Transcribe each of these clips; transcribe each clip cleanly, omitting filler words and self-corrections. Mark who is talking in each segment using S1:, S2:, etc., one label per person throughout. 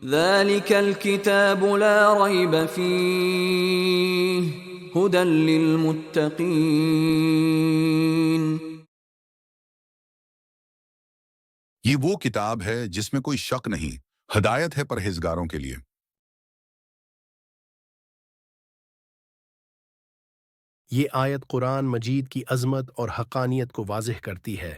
S1: ذلك الكتاب لا ريب فيه هدى للمتقين.
S2: یہ وہ کتاب ہے جس میں کوئی شک نہیں، ہدایت ہے پرہیزگاروں کے لیے۔
S3: یہ آیت قرآن مجید کی عظمت اور حقانیت کو واضح کرتی ہے۔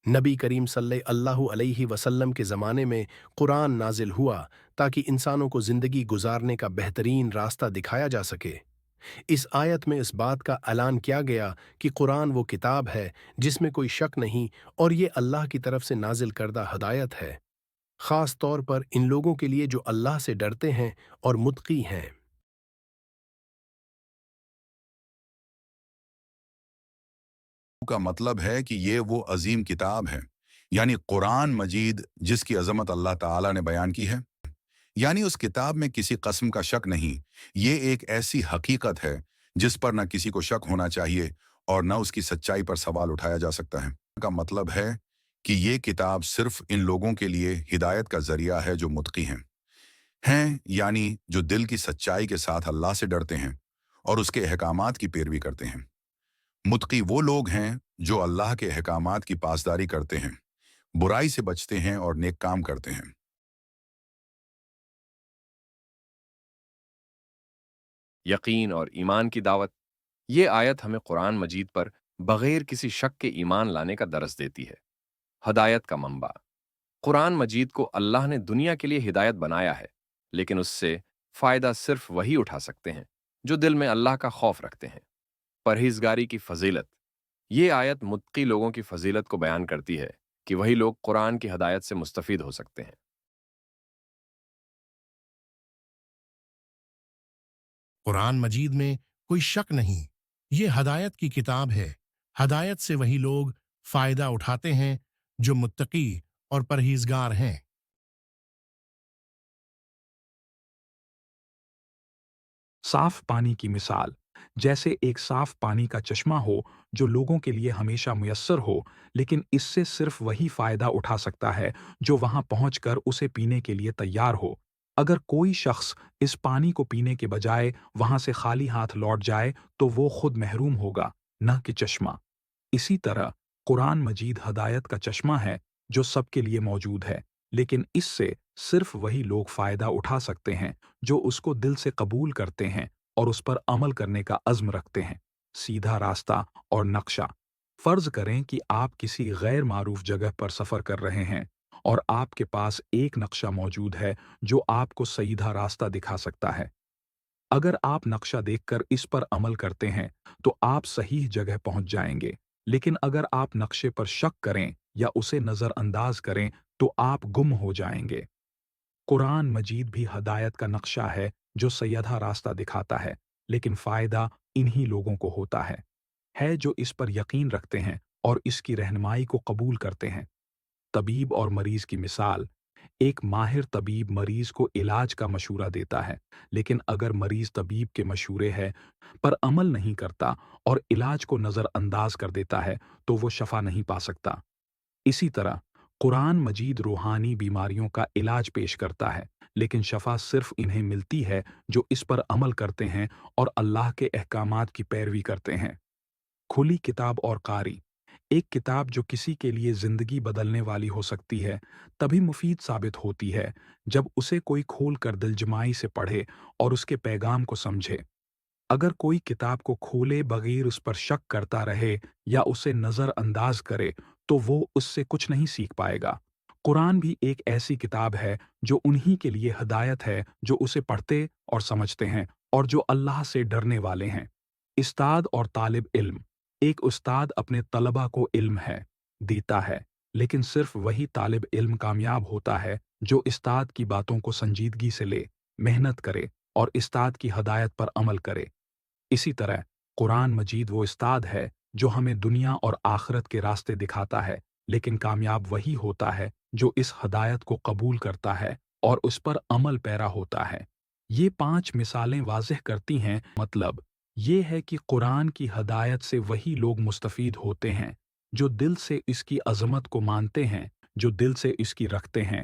S3: نبی کریم صلی اللہ علیہ وسلم کے زمانے میں قرآن نازل ہوا تاکہ انسانوں کو زندگی گزارنے کا بہترین راستہ دکھایا جا سکے۔ اس آیت میں اس بات کا اعلان کیا گیا کہ قرآن وہ کتاب ہے جس میں کوئی شک نہیں اور یہ اللہ کی طرف سے نازل کردہ ہدایت ہے، خاص طور پر ان لوگوں کے لیے جو اللہ سے ڈرتے ہیں اور متقی ہیں۔
S2: کا مطلب ہے کہ یہ وہ عظیم کتاب ہے، یعنی قرآن مجید جس کی عظمت اللہ تعالیٰ نے بیان کی ہے، یعنی اس کتاب میں کسی قسم کا شک نہیں۔ یہ ایک ایسی حقیقت ہے جس پر نہ کسی کو شک ہونا چاہیے اور نہ اس کی سچائی پر سوال اٹھایا جا سکتا ہے۔ کا مطلب ہے کہ یہ کتاب صرف ان لوگوں کے لیے ہدایت کا ذریعہ ہے جو متقی ہیں، یعنی جو دل کی سچائی کے ساتھ اللہ سے ڈرتے ہیں اور اس کے احکامات کی پیروی کرتے ہیں۔ متقی وہ لوگ ہیں جو اللہ کے احکامات کی پاسداری کرتے ہیں، برائی سے بچتے ہیں اور نیک کام کرتے ہیں۔
S4: یقین اور ایمان کی دعوت۔ یہ آیت ہمیں قرآن مجید پر بغیر کسی شک کے ایمان لانے کا درس دیتی ہے۔ ہدایت کا منبع۔ قرآن مجید کو اللہ نے دنیا کے لیے ہدایت بنایا ہے، لیکن اس سے فائدہ صرف وہی اٹھا سکتے ہیں جو دل میں اللہ کا خوف رکھتے ہیں۔ پرہیزگاری کی فضیلت۔ یہ آیت متقی لوگوں کی فضیلت کو بیان کرتی ہے کہ وہی لوگ قرآن کی ہدایت سے مستفید ہو سکتے ہیں۔
S5: قرآن مجید میں کوئی شک نہیں، یہ ہدایت کی کتاب ہے۔ ہدایت سے وہی لوگ فائدہ اٹھاتے ہیں جو متقی اور پرہیزگار ہیں۔
S6: صاف پانی کی مثال۔ جیسے ایک صاف پانی کا چشمہ ہو جو لوگوں کے لیے ہمیشہ میسر ہو، لیکن اس سے صرف وہی فائدہ اٹھا سکتا ہے جو وہاں پہنچ کر اسے پینے کے لیے تیار ہو۔ اگر کوئی شخص اس پانی کو پینے کے بجائے وہاں سے خالی ہاتھ لوٹ جائے تو وہ خود محروم ہوگا، نہ کہ چشمہ۔ اسی طرح قرآن مجید ہدایت کا چشمہ ہے جو سب کے لیے موجود ہے، لیکن اس سے صرف وہی لوگ فائدہ اٹھا سکتے ہیں جو اس کو دل سے قبول کرتے ہیں اور اس پر عمل کرنے کا عزم رکھتے ہیں۔ سیدھا راستہ اور نقشہ۔ فرض کریں کہ آپ کسی غیر معروف جگہ پر سفر کر رہے ہیں اور آپ کے پاس ایک نقشہ موجود ہے جو آپ کو سیدھا راستہ دکھا سکتا ہے۔ اگر آپ نقشہ دیکھ کر اس پر عمل کرتے ہیں تو آپ صحیح جگہ پہنچ جائیں گے، لیکن اگر آپ نقشے پر شک کریں یا اسے نظر انداز کریں تو آپ گم ہو جائیں گے۔ قرآن مجید بھی ہدایت کا نقشہ ہے جو سیدھا راستہ دکھاتا ہے، لیکن فائدہ انہی لوگوں کو ہوتا ہے جو اس پر یقین رکھتے ہیں اور اس کی رہنمائی کو قبول کرتے ہیں۔ طبیب اور مریض کی مثال۔ ایک ماہر طبیب مریض کو علاج کا مشورہ دیتا ہے، لیکن اگر مریض طبیب کے مشورے ہے پر عمل نہیں کرتا اور علاج کو نظر انداز کر دیتا ہے تو وہ شفا نہیں پا سکتا۔ اسی طرح قرآن مجید روحانی بیماریوں کا علاج پیش کرتا ہے، لیکن شفا صرف انہیں ملتی ہے جو اس پر عمل کرتے ہیں اور اللہ کے احکامات کی پیروی کرتے ہیں۔ کھلی کتاب اور قاری۔ ایک کتاب جو کسی کے لیے زندگی بدلنے والی ہو سکتی ہے تبھی مفید ثابت ہوتی ہے جب اسے کوئی کھول کر دلجمائی سے پڑھے اور اس کے پیغام کو سمجھے۔ اگر کوئی کتاب کو کھولے بغیر اس پر شک کرتا رہے یا اسے نظر انداز کرے تو وہ اس سے کچھ نہیں سیکھ پائے گا۔ قرآن بھی ایک ایسی کتاب ہے جو انہی کے لیے ہدایت ہے جو اسے پڑھتے اور سمجھتے ہیں اور جو اللہ سے ڈرنے والے ہیں۔ استاد اور طالب علم۔ ایک استاد اپنے طلبہ کو علم دیتا ہے، لیکن صرف وہی طالب علم کامیاب ہوتا ہے جو استاد کی باتوں کو سنجیدگی سے لے، محنت کرے اور استاد کی ہدایت پر عمل کرے۔ اسی طرح قرآن مجید وہ استاد ہے جو ہمیں دنیا اور آخرت کے راستے دکھاتا ہے، لیکن کامیاب وہی ہوتا ہے جو اس ہدایت کو قبول کرتا ہے اور اس پر عمل پیرا ہوتا ہے۔ یہ 5 مثالیں واضح کرتی ہیں، مطلب یہ ہے کہ قرآن کی ہدایت سے وہی لوگ مستفید ہوتے ہیں جو دل سے اس کی عظمت کو مانتے ہیں، جو دل سے اس کی رکھتے ہیں